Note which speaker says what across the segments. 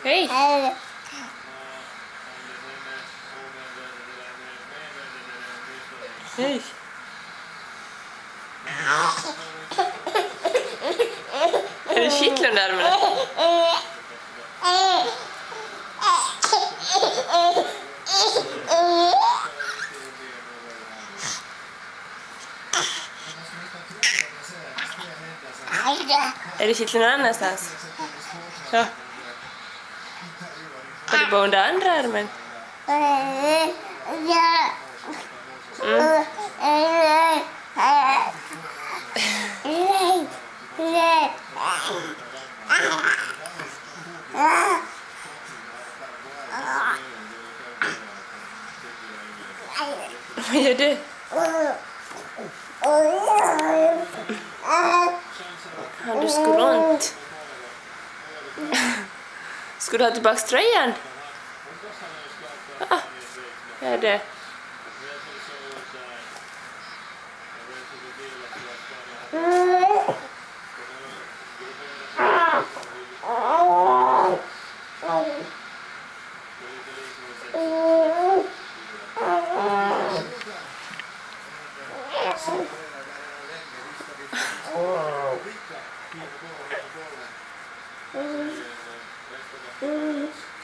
Speaker 1: Hej! Hej! Är det kittlen där med? Är det kittlen någon annanstans? Ja. Har du bara under andra armen? Vad gör du? Har du skront? Ska du ha tillbaka tröjan? Ja, är det.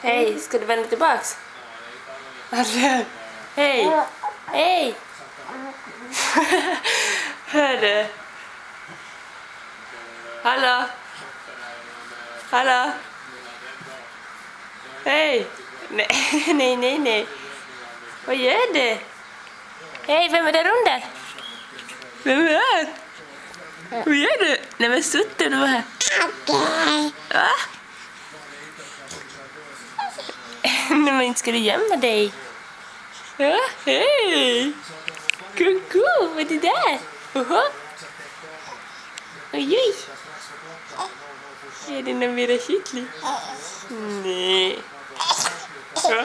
Speaker 1: Hej, ska du vända tillbaks? Hej! Hej! Hörru! Hallå! Hallå! Hej! Nej. Vad gör du? Hej, vem är där under? Vem är där? Vad gör du? Nej, men suttar du här? Va? Nej, men ska du gömma dig? Ja, hej! Kuku, vad är det där? Oj. Är det någon mera kittlig? Nej. Ja.